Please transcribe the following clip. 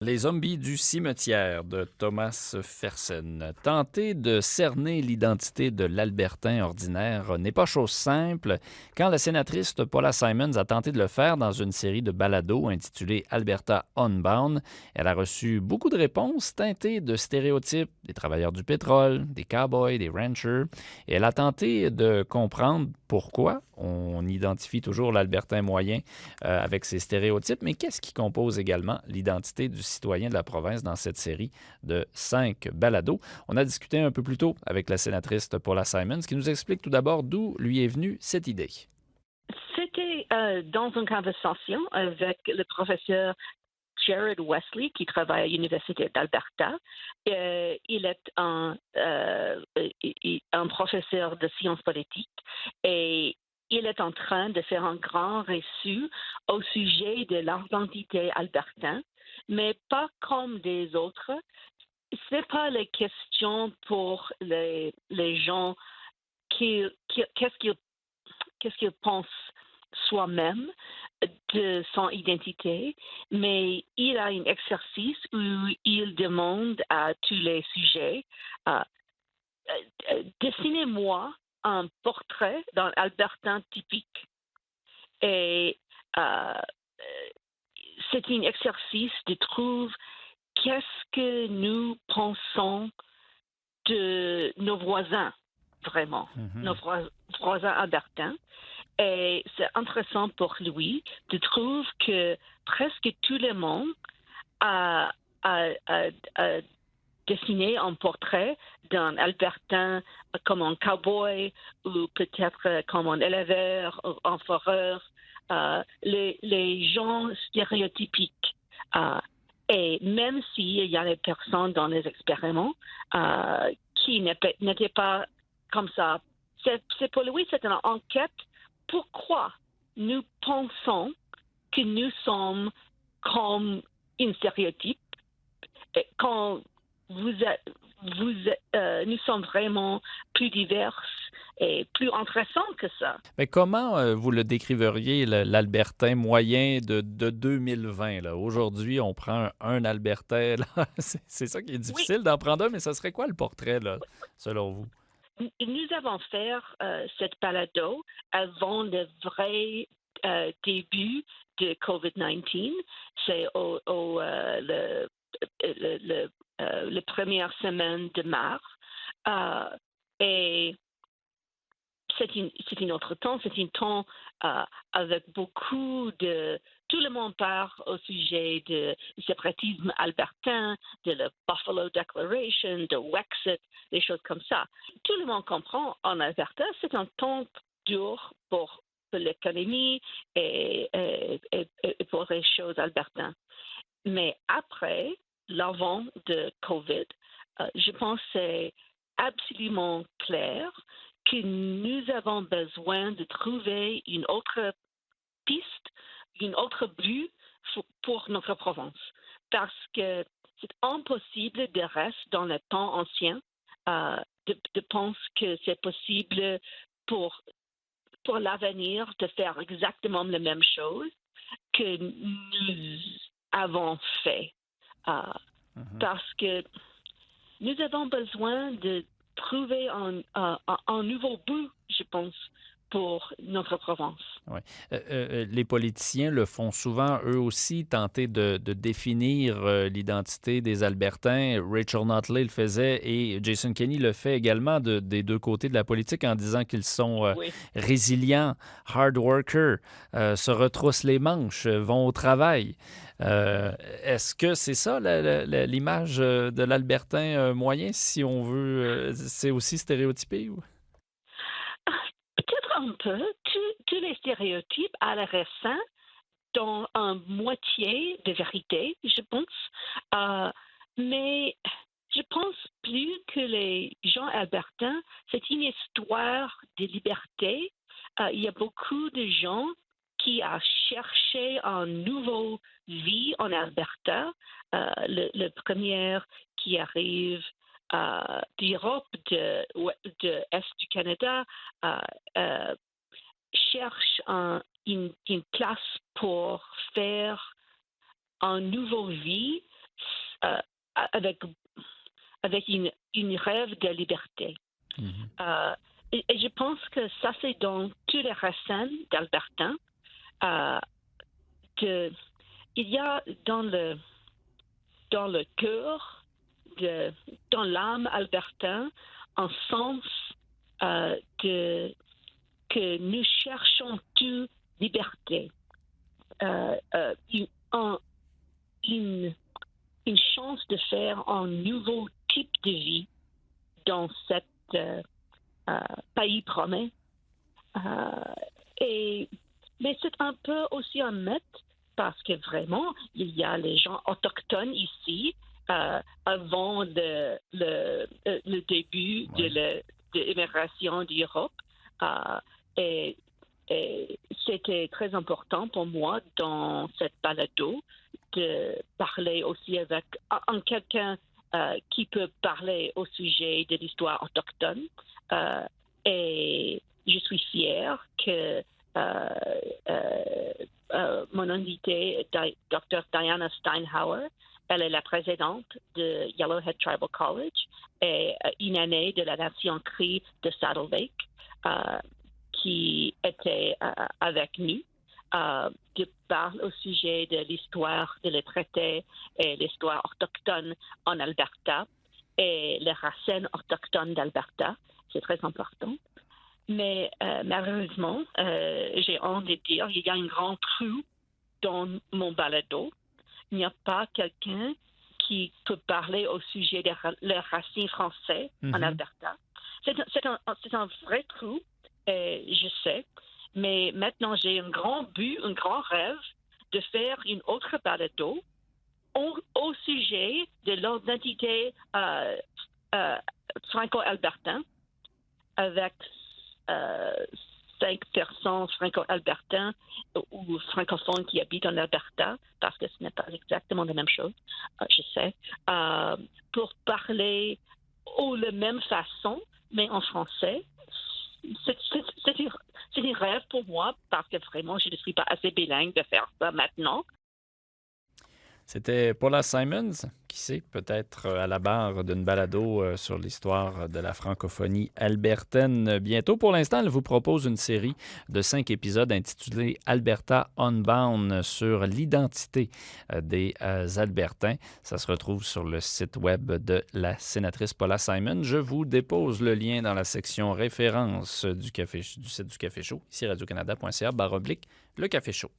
Les zombies du cimetière de Thomas Fersen. Tenter de cerner l'identité de l'Albertain ordinaire n'est pas chose simple. Quand la sénatrice Paula Simons a tenté de le faire dans une série de balados intitulée Alberta Unbound, elle a reçu beaucoup de réponses teintées de stéréotypes des travailleurs du pétrole, des cowboys, des ranchers. Et elle a tenté de comprendre pourquoi on identifie toujours l'Albertain moyen avec ses stéréotypes, mais qu'est-ce qui compose également l'identité du citoyen de la province dans cette série de 5 balados? On a discuté un peu plus tôt avec la sénatrice Paula Simons, qui nous explique tout d'abord d'où lui est venue cette idée. C'était dans une conversation avec le professeur Jared Wesley, qui travaille à l'Université d'Alberta. Il est un professeur de sciences politiques et il est en train de faire un grand reçu au sujet de l'identité albertaine, mais pas comme des autres. Ce n'est pas la question pour les gens qu'est-ce qu'ils pensent soi-même de son identité, mais il a un exercice où il demande à tous les sujets euh, dessinez-moi un portrait d'un Albertain typique. Et euh, c'est un exercice de trouver qu'est-ce que nous pensons de nos voisins, vraiment, nos voisins albertains. Et c'est intéressant pour lui de trouver que presque tout le monde a dessiné un portrait d'un Albertain comme un cowboy ou peut-être comme un éleveur ou un foreur, les gens stéréotypiques. Euh, et même s'il y a des personnes dans les expériments qui n'étaient pas comme ça, c'est pour lui, c'est une enquête. Pourquoi nous pensons que nous sommes comme un stéréotype quand nous sommes vraiment plus divers et plus intéressants que ça. Mais comment vous le décriveriez, l'Albertain moyen de 2020? Là? Aujourd'hui, on prend un Albertain. Là. C'est ça qui est Oui, difficile d'en prendre un, mais ça serait quoi le portrait, là, selon vous? nous avons fait cette balado avant le vrai début de COVID-19. C'est le première semaine de mars. Euh, et c'est un autre temps, c'est un temps avec beaucoup de... Tout le monde parle au sujet du séparatisme albertain, de la Buffalo Declaration, de Wexit, des choses comme ça. Tout le monde comprend en Alberta, c'est un temps dur pour l'économie et pour les choses albertaines. Mais après l'avant de COVID, je pense que c'est absolument clair que nous avons besoin de trouver une autre piste, une autre but pour notre province. Parce que c'est impossible de rester dans le temps ancien, de penser que c'est possible pour, pour l'avenir de faire exactement la même chose que nous avons fait. Euh, Mhm. Parce que nous avons besoin de trouver un nouveau but, je pense, pour notre province. Ouais. Les politiciens le font souvent, eux aussi, tenter de définir l'identité des Albertains. Rachel Notley le faisait et Jason Kenney le fait également des deux côtés de la politique en disant qu'ils sont Oui. résilients, hard workers, se retroussent les manches, vont au travail. Euh, Est-ce que c'est ça l'image de l'Albertain moyen, si on veut, c'est aussi stéréotypé? Ou? Peut-être un peu. Tous les stéréotypes à la récent dans un moitié de vérité, je pense. Mais je pense plus que les gens albertains, c'est une histoire de liberté. Il y a beaucoup de gens qui ont cherché une nouvelle vie en Alberta. Le premier qui arrive d'Europe, de Est du Canada, euh, euh, cherche une place pour faire une nouvelle vie euh, avec, avec une rêve de liberté. Mhm. Et je pense que ça, c'est dans toutes les racines d'Albertin. Euh, il y a dans le cœur, dans l'âme albertain, un sens que nous cherchons toute liberté. Une, une chance de faire un nouveau type de vie dans cet pays promet. Mais c'est un peu aussi un mythe parce que vraiment, il y a les gens autochtones ici avant le début de l'immigration d'Europe. Et, et c'était très important pour moi dans cette balado de parler aussi avec quelqu'un qui peut parler au sujet de l'histoire autochtone. Et je suis fière que mon invitée, Dr. Diana Steinhauer, elle est la présidente de Yellowhead Tribal College et une année de la Nation Cree de Saddle Lake, qui était avec nous, de parler au sujet de l'histoire de les traités et l'histoire autochtone en Alberta et les racines autochtones d'Alberta. C'est très important. Mais malheureusement, j'ai honte de dire, il y a un grand trou dans mon balado. Il n'y a pas quelqu'un qui peut parler au sujet des racines françaises en Alberta. C'est un vrai trou, je sais. Mais maintenant, j'ai un grand but, un grand rêve de faire une autre balado au sujet de l'identité franco-albertain avec 5 personnes franco-albertains ou francophones qui habitent en Alberta, parce que ce n'est pas exactement la même chose, je sais, pour parler de la même façon, mais en français. C'est un rêve pour moi, parce que vraiment, je ne suis pas assez bilingue de faire ça maintenant. C'était Paula Simons, qui sait, peut-être à la barre d'une balado sur l'histoire de la francophonie albertaine bientôt. Pour l'instant, elle vous propose une série de 5 épisodes intitulée Alberta Unbound sur l'identité des Albertains. Ça se retrouve sur le site web de la sénatrice Paula Simons. Je vous dépose le lien dans la section référence du site du Café Chaud, ici radiocanada.ca/le Café Chaud.